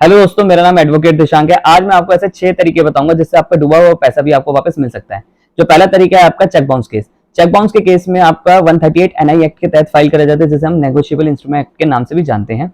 Hello दोस्तों, मेरा नाम एडवोकेट दिशांक है। आज मैं आपको ऐसे 6 तरीके बताऊंगा जिससे आपका डूबा हुआ पैसा भी आपको वापस मिल सकता है। जो पहला तरीका है आपका cheque bounce case. Cheque bounce के केस में आपका 138 एनआई एक्ट के तहत फाइल करा जाता है, जिसे हम नेगोशिएबल इंस्ट्रूमेंट एक्ट के नाम से भी जानते हैं।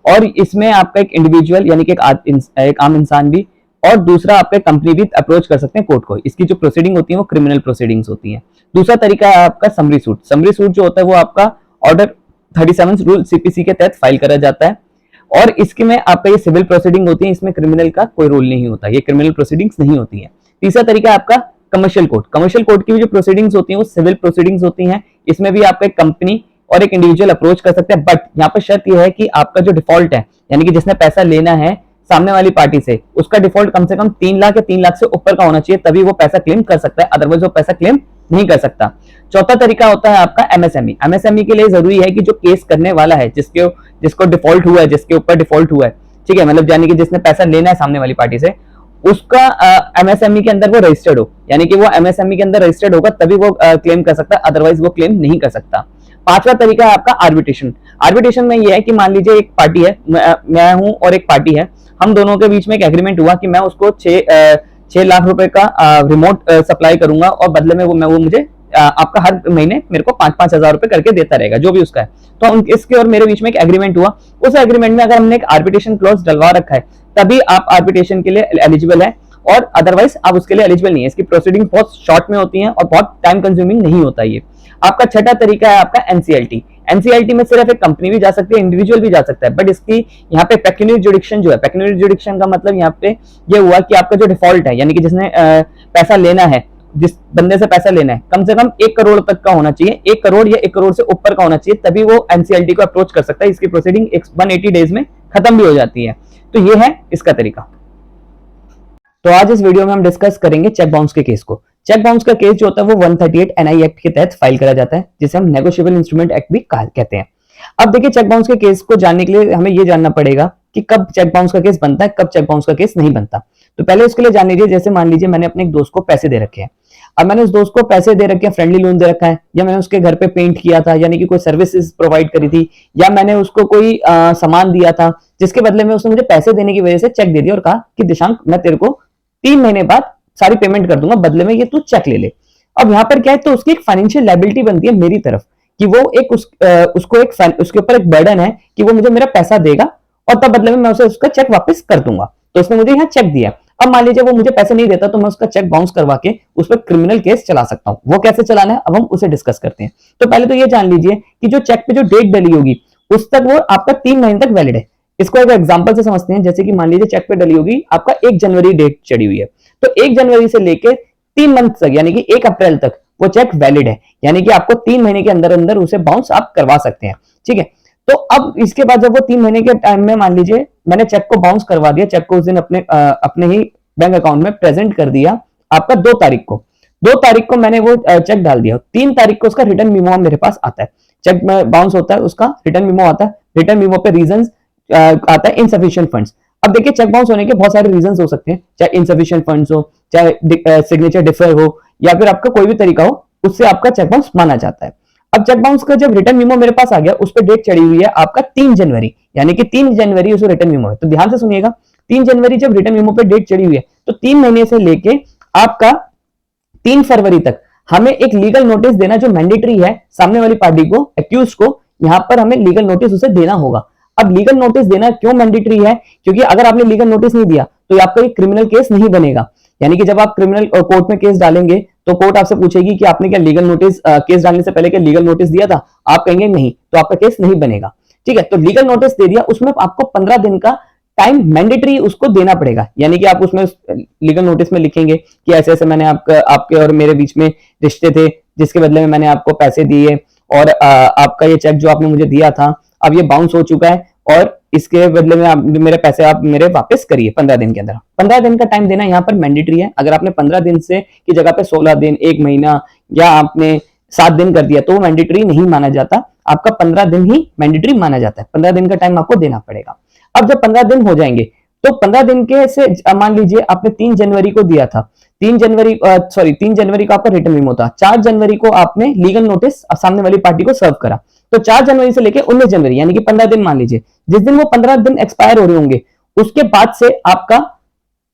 और इसमें आपका एक इंडिविजुअल यानी कि एक आम इंसान भी और दूसरा आपका कंपनी भी अप्रोच कर सकते हैं कोर्ट को। इसकी जो प्रोसीडिंग होती है वो क्रिमिनल प्रोसीडिंग्स होती है। दूसरा तरीका है आपका समरी सूट। समरी सूट जो होता है वो आपका ऑर्डर 37 रूल सीपीसी के तहत फाइल करा जाता है और इसके में आपका ये सिविल प्रोसीडिंग होती है, इसमें क्रिमिनल का कोई रोल नहीं होता, ये क्रिमिनल प्रोसीडिंग्स नहीं होती है। तीसरा तरीका है आपका कमर्शियल कोर्ट। कमर्शियल कोर्ट की भी जो प्रोसीडिंग्स होती हैं वो सिविल प्रोसीडिंग्स होती हैं। इसमें भी आपका एक कंपनी और एक इंडिविजुअल अप्रोच कर सकते हैं, बट यहाँ पर शर्त यह है कि आपका जो डिफॉल्ट है यानी कि जिसने पैसा लेना है सामने वाली पार्टी से, उसका डिफॉल्ट कम से कम 3 लाख या 3 लाख से ऊपर का होना चाहिए, तभी वो पैसा क्लेम कर सकता है, अदरवाइज वो पैसा क्लेम नहीं कर सकता। चौथा तरीका होता है आपका एमएसएमई। एमएसएमई के लिए जरूरी है कि जो केस करने वाला है, जिसको डिफॉल्ट हुआ है, जिसके ऊपर डिफॉल्ट हुआ है, ठीक है, मतलब यानी कि जिसने पैसा लेना है सामने वाली पार्टी से, उसका एमएसएमई के अंदर वो रजिस्टर्ड हो, यानी कि वो एमएसएमई के अंदर रजिस्टर्ड होगा तभी वो क्लेम कर सकता है, अदरवाइज वो क्लेम नहीं कर सकता। पांचवा तरीका है आपका आर्बिट्रेशन। आर्बिट्रेशन में ये है कि मान लीजिए एक पार्टी है, मैं हूं और एक पार्टी है, हम दोनों के बीच में एक एग्रीमेंट हुआ कि मैं उसको 6 लाख रुपए का रिमोट सप्लाई करूंगा और बदले में वो मुझे आपका हर महीने मेरे को 5-5 हजार रुपए करके देता रहेगा, जो भी उसका है। तो इसके और मेरे बीच में एक एग्रीमेंट हुआ, उस एग्रीमेंट में अगर हमने एक आर्बिट्रेशन क्लॉज डलवा रखा है तभी आप आर्बिट्रेशन के लिए एलिजिबल है, और अदरवाइज आप उसके लिए एलिजिबल नहीं है। इसकी प्रोसीडिंग बहुत शॉर्ट में होती है और बहुत टाइम कंज्यूमिंग नहीं होता ये। आपका छठा तरीका है आपका एनसीएलटी। एनसीएलटी में सिर्फ एक कंपनी भी जा सकती है, इंडिविजुअल भी जा सकता है, बट इसकी यहाँ पे पेक्यूनियरी जुडिक्शन जो है, पेक्यूनियरी जुडिक्शन का मतलब यहाँ पे ये हुआ कि आपका जो डिफॉल्ट है यानी कि जिसने पैसा लेना है, जिस बंदे से पैसा लेना है, कम से कम 1 करोड़ तक का होना चाहिए, 1 करोड़ या 1 करोड़ से ऊपर का होना चाहिए, तभी वो एनसीएलटी को अप्रोच कर सकता है। इसकी प्रोसीडिंग 180 डेज में खत्म भी हो जाती है। तो ये है इसका तरीका। तो आज इस वीडियो में हम डिस्कस करेंगे चेक बाउंस के केस को। चेक बाउंस का केस जो होता है वो 138 एनआई एक्ट के तहत फाइल करा जाता है, जिसे हम नेगोशिएबल इंस्ट्रूमेंट एक्ट भी कहते हैं। अब देखिए, चेक बाउंस के केस को जानने के लिए हमें यह जानना पड़ेगा कि कब चेक बाउंस का केस बनता है, कब चेक बाउंस का केस नहीं बनता। तो पहले उसके लिए जान लीजिए, जैसे मान लीजिए मैंने अपने एक दोस्त को पैसे दे रखे हैं। अब मैंने उस दोस्त को पैसे दे रखे हैं, फ्रेंडली लोन दे रखा है, या मैंने उसके घर पे पेंट किया था, यानी कि कोई सर्विसेज प्रोवाइड करी थी, या मैंने उसको कोई सामान दिया था जिसके बदले में उसने मुझे पैसे देने की वजह से चेक दे दिया और कहा कि दिशांक मैं तेरे को 3 महीने बाद सारी पेमेंट कर दूंगा, बदले में ये तू चेक ले ले। अब यहाँ पर क्या है, तो उसकी एक फाइनेंशियल लायबिलिटी बनती है मेरी तरफ कि वो एक उसके ऊपर एक बर्डन है कि वो मुझे मेरा पैसा देगा और तब बदले में मैं उसे उसका चेक वापस कर दूंगा। तो उसने मुझे यहाँ चेक दिया। अब मान लीजिए वो मुझे पैसे नहीं देता, तो मैं उसका चेक बाउंस करवा के उस पर क्रिमिनल केस चला सकता हूँ। वो कैसे चलाना है अब हम उसे डिस्कस करते हैं। तो पहले तो ये जान लीजिए कि जो चेक पे जो डेट डली होगी उस तक वो आपका 3 महीने तक वैलिड है। इसको एक एग्जांपल से समझते हैं। जैसे कि मान लीजिए चेक पे डली होगी आपका 1 जनवरी डेट चढ़ी हुई है, तो 1 जनवरी से लेके 3 मंथ तक यानी कि 1 अप्रैल तक वो चेक वैलिड है, यानी कि आपको 3 महीने के अंदर अंदर उसे बाउंस आप करवा सकते हैं। ठीक है, तो अब इसके बाद जब वो 3 महीने के टाइम में मान लीजिए मैंने चेक को बाउंस करवा दिया, चेक को उस दिन अपने ही बैंक अकाउंट में प्रेजेंट कर दिया आपका 2 तारीख को। 2 तारीख को मैंने वो चेक डाल दिया, 3 तारीख को उसका रिटर्न मीमो मेरे पास आता है। चेक में बाउंस होता है, उसका रिटर्न मीमो आता है, रिटर्न मीमो पे रीजंस आता है इनसफिशिएंट फंड्स। अब देखिए, चेक बाउंस होने के बहुत सारे रीजंस हो सकते हैं, चाहे इनसफिशिएंट फंड्स हो, चाहे सिग्नेचर डिफर हो, या फिर आपका कोई भी तरीका हो, उससे आपका चेक बाउंस माना जाता है। अब चेक बाउंस का जब रिटर्न मीमो मेरे पास आ गया, उस पर डेट चढ़ी हुई है आपका 3 जनवरी, यानी कि 3 जनवरी उस रिटर्न मीमो है। तो ध्यान से सुनिएगा, 3 जनवरी जब रिटर्न मीमो पे डेट चढ़ी हुई है, तो 3 महीने से लेके आपका 3 फरवरी तक हमें एक लीगल नोटिस देना जो मैंडेटरी है सामने वाली पार्टी को, एक्यूज को, यहां पर हमें लीगल नोटिस उसे देना होगा। अब लीगल नोटिस देना क्यों मैंडेटरी है? क्योंकि अगर आपने लीगल नोटिस नहीं दिया तो आपका एक क्रिमिनल केस नहीं बनेगा। यानी कि जब आप क्रिमिनल कोर्ट में केस डालेंगे तो कोर्ट आपसे पूछेगी कि आपने क्या लीगल नोटिस केस डालने से पहले क्या लीगल नोटिस दिया था? आप कहेंगे नहीं, तो आपका केस नहीं बनेगा। ठीक है, तो लीगल नोटिस दे दिया, उसमें आपको 15 दिन का टाइम मैंडेटरी उसको देना पड़ेगा। यानी कि आप उसमें लीगल नोटिस में लिखेंगे कि ऐसे ऐसे मैंने आपके और मेरे बीच में रिश्ते थे, जिसके बदले में मैंने आपको पैसे दिए, और आपका ये चेक जो आपने मुझे दिया था अब ये बाउंस हो चुका है, और इसके बदले में आप मेरे पैसे आप मेरे वापस करिए 15 दिन के अंदर। 15 दिन का टाइम देना यहाँ पर मैंडेटरी है। अगर आपने 15 दिन से की जगह पे 16 दिन, 1 महीना, या आपने 7 दिन कर दिया तो वो मैंडेटरी नहीं माना जाता। आपका 15 दिन ही मैंडेटरी माना जाता है। 15 दिन का टाइम आपको देना पड़ेगा। अब जब 15 दिन हो जाएंगे तो 15 दिन के से मान लीजिए आपने 3 जनवरी को दिया था, 3 जनवरी को आपका रिटर्न मीमो था, 4 जनवरी को आपने लीगल नोटिस सामने वाली पार्टी को सर्व करा, तो 4 जनवरी से लेके 19 जनवरी यानी कि 15 दिन मान लीजिए, जिस दिन वो 15 दिन एक्सपायर हो रहे होंगे उसके बाद से आपका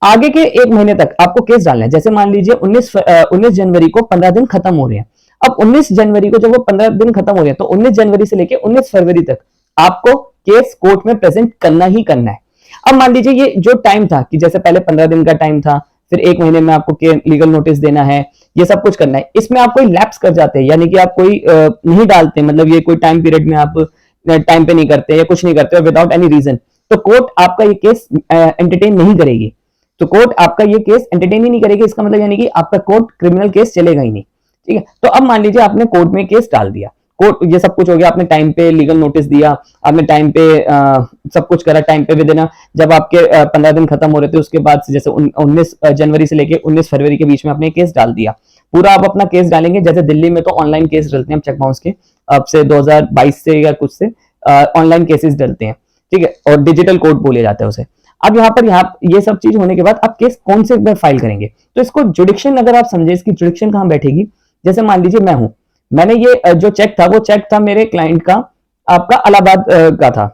आगे के 1 महीने तक आपको केस डालना है। जैसे मान लीजिए 19 जनवरी को 15 दिन खत्म हो रहे हैं। अब 19 जनवरी को जब वो 15 दिन खत्म हो रहे हैं तो 19 जनवरी से लेके 19 फरवरी तक आपको केस कोर्ट में प्रेजेंट करना ही करना है। अब मान लीजिए ये जो टाइम था कि जैसे पहले 15 दिन का टाइम था, फिर 1 महीने में आपको लीगल नोटिस देना है, ये सब कुछ करना है, इसमें आप कोई लैप्स कर जाते हैं, यानी कि आप कोई नहीं डालते, मतलब ये कोई टाइम पीरियड में आप टाइम पे नहीं करते या कुछ नहीं करते विदाउट एनी रीजन, तो कोर्ट आपका ये केस एंटरटेन नहीं करेगी। तो कोर्ट आपका ये केस एंटरटेन ही नहीं करेगी, इसका मतलब यानी कि आपका कोर्ट क्रिमिनल केस चलेगा ही नहीं। ठीक है, तो अब मान लीजिए आपने कोर्ट में केस डाल दिया, कोर्ट ये सब कुछ हो गया, आपने टाइम पे लीगल नोटिस दिया, आपने टाइम पे सब कुछ करा, टाइम पे भी देना, जब आपके 15 दिन खत्म हो रहे थे उसके बाद से जैसे 19 जनवरी से लेके 19 फरवरी के बीच में आपने केस डाल दिया, पूरा आप अपना केस डालेंगे। जैसे दिल्ली में तो ऑनलाइन केस डलते हैं चेक बाउंस के, अब से 2022 से या कुछ से ऑनलाइन केसेस डलते हैं, ठीक है, और डिजिटल कोर्ट बोले जाते हैं उसे। अब यहाँ ये सब चीज होने के बाद आप केस कौन से में फाइल करेंगे, तो इसको जुडिक्शन, अगर आप समझे इसकी जुडिक्शन कहां बैठेगी, जैसे मान लीजिए मैं हूं, मैंने ये जो चेक था वो चेक था मेरे क्लाइंट का, आपका इलाहाबाद का था।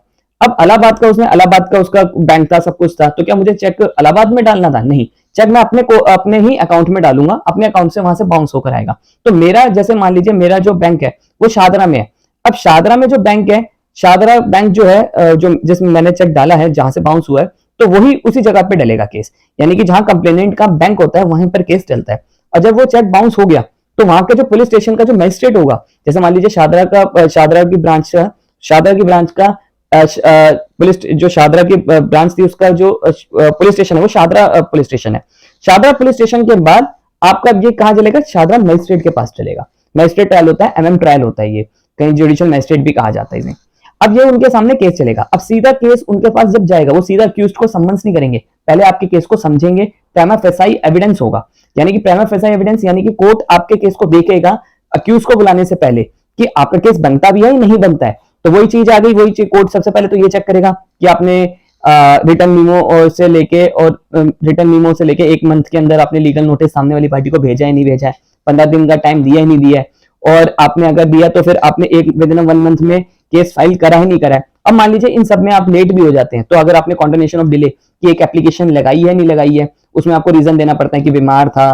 अब इलाहाबाद का, उसने इलाहाबाद का उसका बैंक था, सब कुछ था, तो क्या मुझे चेक इलाहाबाद में डालना था? नहीं, चेक मैं अपने ही अकाउंट में डालूंगा, अपने अकाउंट से वहां से बाउंस होकर आएगा। तो मेरा, जैसे मान लीजिए मेरा जो बैंक है वो शादरा में है, अब शादरा में जो बैंक है, शादरा बैंक जो है, जो जिसमें मैंने चेक डाला है, जहां से बाउंस हुआ है, तो वही उसी जगह पे डलेगा केस, यानी कि जहां कंप्लेनेंट का बैंक होता है वहीं पर केस डलता है। और जब वो चेक बाउंस हो गया तो वहां के जो पुलिस स्टेशन का जो मजिस्ट्रेट होगा, जैसे मान लीजिए शादरा की ब्रांच का पुलिस, जो शादरा की ब्रांच थी उसका जो पुलिस स्टेशन है वो शादरा पुलिस स्टेशन है। शादरा पुलिस स्टेशन के बाद आपका ये कहां चलेगा? शादरा मजिस्ट्रेट के पास चलेगा। मजिस्ट्रेट ट्रायल होता है, एमएम ट्रायल होता है, ये कहीं जुडिशियल मजिस्ट्रेट भी कहा जाता है इसे। अब ये उनके सामने केस चलेगा। अब सीधा केस उनके पास जब जाएगा, वो सीधा अक्यूज्ड को सम्मन्स नहीं करेंगे, पहले आपके केस को समझेंगे, प्रिमा फेसाई एविडेंस होगा, यानी कि प्रिमा फेसाई एविडेंस, यानी कि कोर्ट आपके केस को देखेगा अक्यूज को बुलाने से पहले कि आपका केस बनता भी है या नहीं बनता है। तो वही चीज आ गई, वही चीज कोर्ट सबसे पहले तो ये चेक करेगा कि आपने रिटर्न मीमो से लेके 1 मंथ के अंदर आपने लीगल नोटिस सामने वाली पार्टी को भेजा है नहीं भेजा है, 15 दिन का टाइम दिया है नहीं दिया है, और आपने अगर दिया तो फिर आपने विद इन 1 मंथ में केस फाइल करा है नहीं करा है। अब मान लीजिए इन सब में आप लेट भी हो जाते हैं, तो अगर आपने कॉन्डोनेशन ऑफ डिले की एक एप्लीकेशन लगाई है नहीं लगाई है, उसमें आपको रीजन देना पड़ता है कि बीमार था,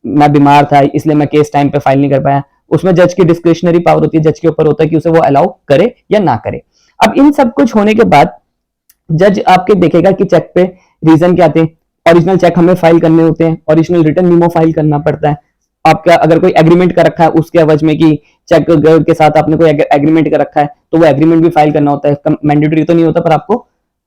मैं बीमार था इसलिए मैं केस टाइम पे फाइल नहीं कर पाया, उसमें जज की डिस्क्रिशनरी पावर होती है, जज के ऊपर होता है कि उसे वो अलाउ करे या ना करे। अब इन सब कुछ होने के बाद जज आपके देखेगा कि चेक पे रीजन क्या थे, ओरिजिनल चेक हमें फाइल करने होते हैं, ओरिजिनल रिटर्न मीमो फाइल करना पड़ता है, आपका अगर कोई एग्रीमेंट कर रखा है उसके एवज में कि चेक के साथ आपने कोई एग्रीमेंट कर रखा है तो वो एग्रीमेंट भी फाइल करना होता है, मैंडेटरी तो नहीं होता पर आपको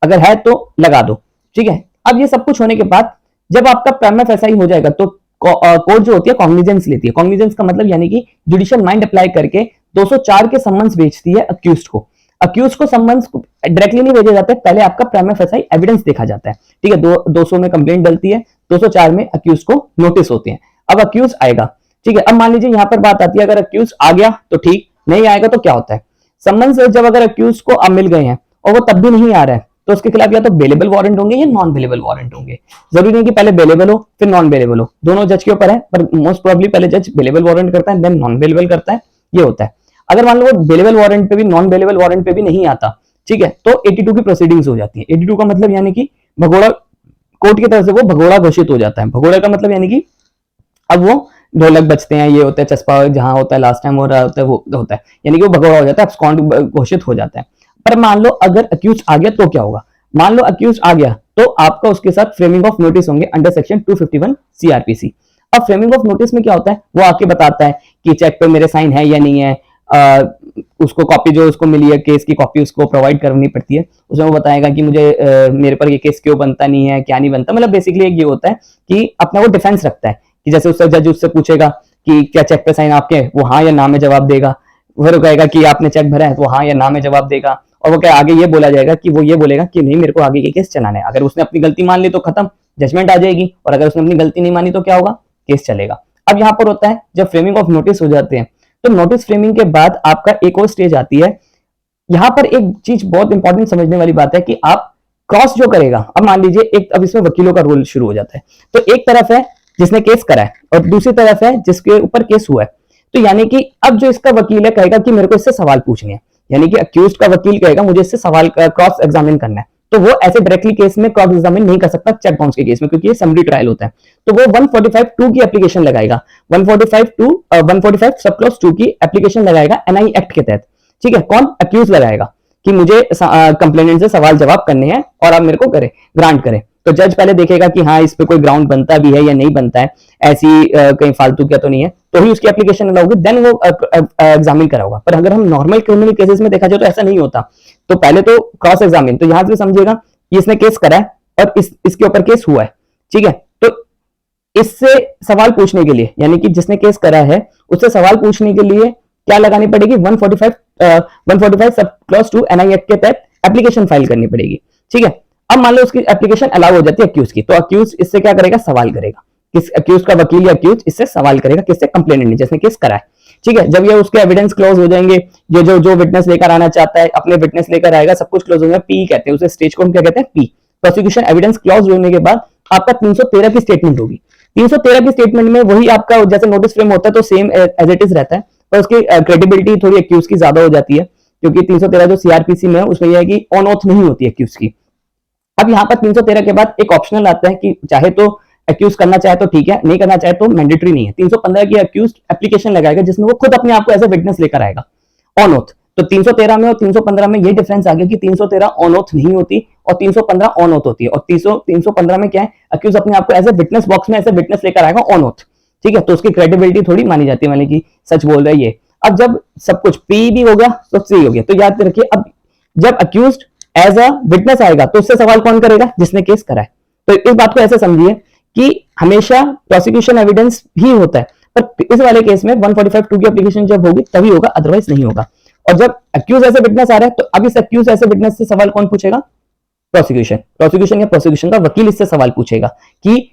अगर है तो लगा दो, ठीक है। अब ये सब कुछ होने के बाद जब आपका प्रिमा फेसाई हो जाएगा तो कोर्ट जो होती है कॉग्निजेंस लेती है। कॉग्निजेंस का मतलब यानी कि जुडिशियल माइंड अप्लाई करके 204 के सम्मन्स भेजती है अक्यूज्ड को। अक्यूज को सम्मन्स डायरेक्टली नहीं भेजे जाते, पहले आपका प्रिमा फेसाई एविडेंस देखा जाता है, ठीक है। 200 में कंप्लेंट डलती है, 204 में अक्यूज को नोटिस होते हैं। अब अक्यूज आएगा, ठीक है। अब मान लीजिए यहां पर बात आती है, अगर अक्यूज आ गया तो ठीक, नहीं आएगा तो क्या होता है? सम्मन्स जब अगर अक्यूज को अब मिल गए हैं और वो तब भी नहीं आ रहा है तो उसके खिलाफ या तो बेलेबल वारंट होंगे या नॉन बेलेबल वारंट होंगे। जरूरी नहीं कि पहले बेलेबल हो फिर नॉन बेलेबल हो, दोनों जज के ऊपर है, पर मोस्ट प्रोबेबली पहले जज बेलेबल वारंट करता है देन नॉन बेलेबल करता है, ये होता है। अगर मान लो वो बेलेबल वारंट पे भी नॉन बेलेबल वारंट पे भी नहीं आता, ठीक है, तो 82 की प्रोसीडिंग्स हो जाती है। 82 का मतलब यानी कि भगोड़ा कोर्ट की तरफ से वो भगोड़ा घोषित हो जाता है। भगोड़ा का मतलब यानी कि अब वो ढोलक बजते हैं, ये होता है चस्पा जहां होता है लास्ट टाइम हो रहा होता है, वो होता है, यानी कि वो भगोड़ा हो जाता है, अब्सकॉन्ड घोषित हो जाता है। पर मान लो अगर अक्यूज आ गया तो क्या होगा? मान लो अक्यूज आ गया तो आपका उसके साथ फ्रेमिंग ऑफ नोटिस होंगे अंडर सेक्शन 251 सीआरपीसी। अब फ्रेमिंग ऑफ नोटिस में क्या होता है? वो आके बताता है कि चेक पे मेरे साइन है या नहीं है, उसको कॉपी जो उसको मिली है केस की कॉपी उसको प्रोवाइड करनी पड़ती है। उसमें वो बताएगा कि मुझे मेरे पर ये केस क्यों बनता नहीं है, क्या नहीं बनता, मतलब बेसिकली ये होता है कि अपना वो डिफेंस रखता है कि जैसे उससे जज उससे पूछेगा कि क्या चेक पे साइन आपके, वो हाँ या ना में जवाब देगा। फिर वो कहेगा कि आपने चेक भरा है, तो हाँ या ना में जवाब देगा। और वो क्या आगे ये बोला जाएगा कि वो ये बोलेगा कि नहीं मेरे को आगे ये केस चलाना है। अगर उसने अपनी गलती मान ली तो खत्म, जजमेंट आ जाएगी, और अगर उसने अपनी गलती नहीं मानी तो क्या होगा? केस चलेगा। अब यहाँ पर होता है जब फ्रेमिंग ऑफ नोटिस हो जाते हैं तो नोटिस फ्रेमिंग के बाद आपका एक और स्टेज आती है। यहाँ पर एक चीज बहुत इंपॉर्टेंट समझने वाली बात है कि आप क्रॉस जो करेगा, अब मान लीजिए एक, अब इसमें वकीलों का रोल शुरू हो जाता है। तो एक तरफ है जिसने केस करा है और दूसरी तरफ है जिसके ऊपर केस हुआ है। तो यानी कि अब जो इसका वकील है कहेगा कि मेरे को इससे सवाल पूछने हैं, यानी कि अक्यूज्ड का वकील कहेगा मुझे इससे सवाल क्रॉस एग्जामिन करना है। तो वो ऐसे डायरेक्टली केस में क्रॉस एग्जामिन नहीं कर सकता चेक बाउंस के केस में, क्योंकि ये समरी ट्रायल होता है। तो वो 145(2) की एप्लीकेशन लगाएगा, 145 सब क्लॉज 2 की एप्लीकेशन लगाएगा एनआई एक्ट के तहत। ठीक है, कौन? अक्यूज लगाएगा कि मुझे कंप्लेनेंट से सवाल जवाब करने हैं और आप मेरे को करे ग्रांट करें। तो जज पहले देखेगा कि हाँ इस पे कोई ग्राउंड बनता भी है या नहीं बनता है, ऐसी कहीं फालतू क्या तो नहीं है, तो ही उसकी एप्लीकेशन लगाओगे, देन वो एग्जामिन कराओगा। पर अगर हम नॉर्मल क्रिमिनल केसेस में देखा जाए तो ऐसा नहीं होता। तो पहले तो क्रॉस एग्जामिन, तो यहां से समझिएगा कि इसने केस करा है और इसके ऊपर केस हुआ है। ठीक है, तो इससे सवाल पूछने के लिए, यानी कि जिसने केस करा है उससे सवाल पूछने के लिए क्या लगानी पड़ेगी? 145 सब क्लॉज 2 एनआई एक्ट के तहत एप्लीकेशन फाइल करनी पड़ेगी। ठीक है, अब मान लो उसकी एप्लीकेशन अलाउ हो जाती है अक्यूज की, तो अक्यूज इससे क्या करेगा? सवाल करेगा। किस अक्यूज का वकील या अक्यूज इससे सवाल करेगा, किससे? कंप्लेनेंट ने, जिसने केस करा है। ठीक है, जब ये उसके एविडेंस क्लोज हो जाएंगे, ये जो विटनेस लेकर आना चाहता है अपने विटनेस लेकर आएगा, सब कुछ क्लोज हो जाएगा, पी कहते हैं उसे, स्टेज को हम क्या कहते हैं? पी। प्रोसिक्यूशन एविडेंस क्लोज होने के बाद आपका 313 की स्टेटमेंट होगी। 313 की स्टेटमेंट में वही आपका जैसे नोटिस फ्रेम होता है तो सेम एज इट इज रहता है, पर उसकी क्रेडिबिलिटी थोड़ी अक्यूज की ज्यादा हो जाती है, क्योंकि 313 जो सीआरपीसी में है उसमें यह है कि ऑन ऑथ नहीं होती अक्यूज की। अब यहाँ पर 313 के बाद एक ऑप्शनल आता है कि चाहे तो अक्यूज करना चाहे तो ठीक है, नहीं करना चाहे तो मैंडेटरी नहीं है। 315 की अक्यूज एप्लीकेशन लगाएगा जिसमें वो खुद अपने आप को एज ए विटनेस लेकर आएगा ऑन ऑथ। तो 313 में और 315 में ये डिफरेंस आ गया कि 313 ऑन ऑथ नहीं होती और 315 ऑन ऑथ होती है। और 315 में क्या है? अक्यूज अपने आप को एज ए विटनेस बॉक्स में एज ए विटनेस लेकर आएगा ऑन ऑथ। ठीक है, तो उसकी क्रेडिबिलिटी थोड़ी मानी जाती है, मतलब कि सच बोल रहा है ये। अब जब सब कुछ पी भी हो गया तो सी हो गया, तो याद रखिए अब जब अक्यूज्ड एज अ विटनेस आएगा तो उससे सवाल कौन करेगा? जिसने केस करा है। तो इस बात को ऐसे समझिए कि हमेशा प्रोसिक्यूशन एविडेंस ही होता है, पर इस वाले केस में 145(2) की एप्लीकेशन जब होगी तभी होगा, अदरवाइज नहीं होगा। और जब अक्यूज ऐसे विटनेस आ रहा है तो अब इस अक्यूज ऐसे विटनेस से सवाल कौन पूछेगा? प्रोसिक्यूशन या प्रोसिक्यूशन का वकील इससे सवाल पूछेगा कि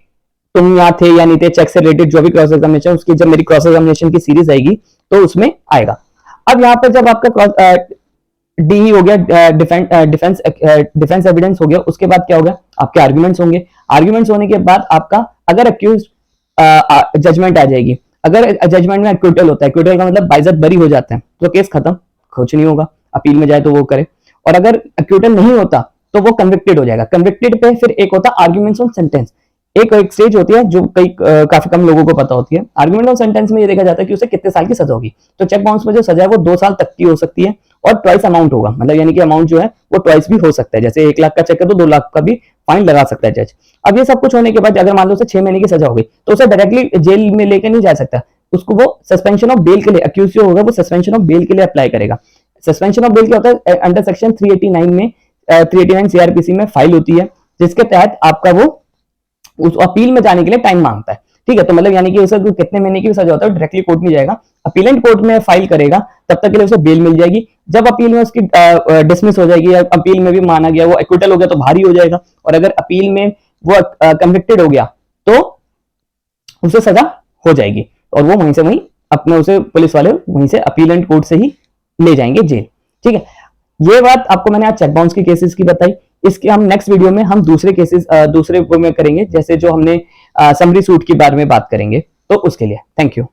तुम यहाँ थे या नहीं थे, चेक से रिलेटेड जो भी क्रॉस एग्जामिनेशन, उसकी जब मेरी क्रॉस एग्जामिनेशन की सीरीज आएगी तो उसमें आएगा। अब यहाँ पर जब आपका डी हो गया, डिफेंस एविडेंस हो गया, उसके बाद क्या हो गया? आपके आर्गुमेंट्स होंगे। आर्गुमेंट्स होने के बाद आपका अगर अक्यूज जजमेंट आ जाएगी, अगर जजमेंट में एक्विटल होता है, एक्विटल का मतलब बाइज्जत बरी हो जाता है, तो केस खत्म, कुछ नहीं होगा, अपील में जाए तो वो करे। और अगर एक्विटल नहीं होता तो वो कन्विक्टेड हो जाएगा। कन्विक्टेड पे फिर एक होता है आर्गुमेंट्स ऑन सेंटेंस, एक स्टेज होती है जो काफी कम लोगों को पता होती है। आर्गुमेंट ऑन सेंटेंस में ये देखा जाता है कि उसे कितने साल की सजा होगी। तो चेक बाउंस में जो सजा है वो 2 साल तक की हो सकती है और ट्वाइस अमाउंट होगा, मतलब यानी कि अमाउंट जो है वो ट्वाइस भी हो सकता है। जैसे 1 लाख का चेक है तो 2 लाख का भी फाइन लगा सकता है जज। अब ये सब कुछ होने के बाद अगर मान लो उसे 6 महीने की सजा हो गई तो उसे डायरेक्टली जेल में लेके नहीं जा सकता, उसको वो सस्पेंशन ऑफ बेल के लिए, अक्यूज जो होगा वो सस्पेंशन ऑफ बेल के लिए अप्लाई करेगा। सस्पेंशन ऑफ बेल क्या होता है? अंडर सेक्शन 389 में 389 सीआरपीसी में फाइल होती है, जिसके तहत आपका वो उस अपील में जाने के लिए टाइम मांगता है। ठीक है, तो मतलब यानी कि उसे कितने महीने की सजा होता है, डायरेक्टली कोर्ट नहीं जाएगा, अपीलेंट कोर्ट में फाइल करेगा, तब तक के लिए उसे बेल मिल जाएगी। जब अपील में उसकी डिसमिस हो जाएगी या अपील में भी माना गया, वो एक्विटल हो गया तो भारी हो जाएगा, और अगर अपील में वो कन्विक्टेड हो गया तो उसे सजा हो जाएगी और वो वहीं से वहीं अपने उसे पुलिस वाले वहीं से अपीलेंट कोर्ट से ही ले जाएंगे जेल। ठीक है, ये बात आपको मैंने आज चेक बाउंस की केसेस की बताई। इसके हम नेक्स्ट वीडियो में हम दूसरे केसेस दूसरे में करेंगे, जैसे जो हमने समरी सूट के बारे में बात करेंगे। तो उसके लिए थैंक यू।